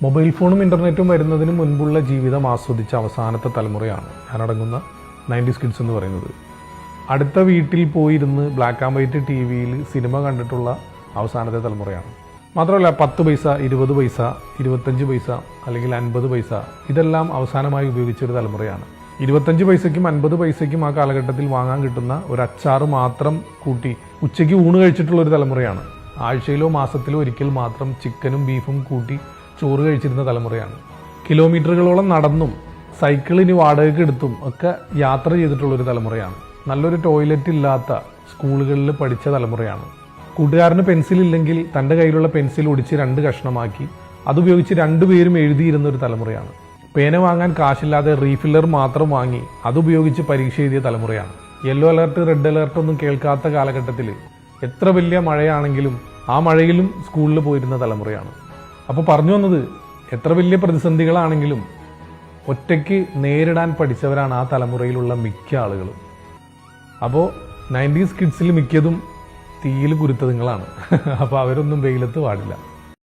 Mobile ഫോണും ഇൻ്റർനെറ്റും വരുന്നതിന് മുൻപുള്ള ജീവിതം ആസ്വദിച്ച അവസാനത്തെ തലമുറയാണ് ഞാനടങ്ങുന്ന 90s കിഡ്സ് എന്ന് പറയുന്നത്. അടുത്ത വീട്ടിൽ പോയിരുന്ന് ബ്ലാക്ക് ആൻഡ് വൈറ്റ് ടി വിയിൽ സിനിമ കണ്ടിട്ടുള്ള അവസാനത്തെ തലമുറയാണ്. മാത്രമല്ല 10 പൈസ, 20 പൈസ, 25 പൈസ അല്ലെങ്കിൽ 50 പൈസ ഇതെല്ലാം അവസാനമായി ഉപയോഗിച്ചൊരു തലമുറയാണ്. 25 പൈസയ്ക്കും 50 പൈസയ്ക്കും ആ കാലഘട്ടത്തിൽ വാങ്ങാൻ കിട്ടുന്ന ഒരു അച്ചാറ് മാത്രം കൂട്ടി ഉച്ചയ്ക്ക് ഊണ് കഴിച്ചിട്ടുള്ളൊരു തലമുറയാണ്. ആഴ്ചയിലോ മാസത്തിലോ ഒരിക്കൽ മാത്രം ചിക്കനും ബീഫും കൂട്ടി ചോറ് കഴിച്ചിരുന്ന തലമുറയാണ്. കിലോമീറ്ററുകളോളം നടന്നും സൈക്കിളിന് വാടകയ്ക്ക് എടുത്തും ഒക്കെ യാത്ര ചെയ്തിട്ടുള്ളൊരു തലമുറയാണ്. നല്ലൊരു ടോയ്ലറ്റ് ഇല്ലാത്ത സ്കൂളുകളിൽ പഠിച്ച തലമുറയാണ്. കൂട്ടുകാരന് പെൻസിലില്ലെങ്കിൽ തൻ്റെ കയ്യിലുള്ള പെൻസിൽ ഒടിച്ച് 2 കഷ്ണമാക്കി അതുപയോഗിച്ച് 2 പേരും എഴുതിയിരുന്ന ഒരു തലമുറയാണ്. പേന വാങ്ങാൻ കാശില്ലാതെ റീഫില്ലർ മാത്രം വാങ്ങി അതുപയോഗിച്ച് പരീക്ഷ എഴുതിയ തലമുറയാണ്. യെല്ലോ അലർട്ട്, റെഡ് അലർട്ട് ഒന്നും കേൾക്കാത്ത കാലഘട്ടത്തിൽ എത്ര വലിയ മഴയാണെങ്കിലും ആ മഴയിലും സ്കൂളിൽ പോയിരുന്ന തലമുറയാണ്. അപ്പോൾ പറഞ്ഞു വന്നത്, എത്ര വലിയ പ്രതിസന്ധികളാണെങ്കിലും ഒറ്റയ്ക്ക് നേരിടാൻ പഠിച്ചവരാണ് ആ തലമുറയിലുള്ള മിക്ക ആളുകളും. അപ്പോൾ 90s കിഡ്സിൽ മിക്കതും തീയിൽ കുരുത്തതുങ്ങളാണ്. അപ്പോൾ അവരൊന്നും വെയിലത്ത് പാടില്ല.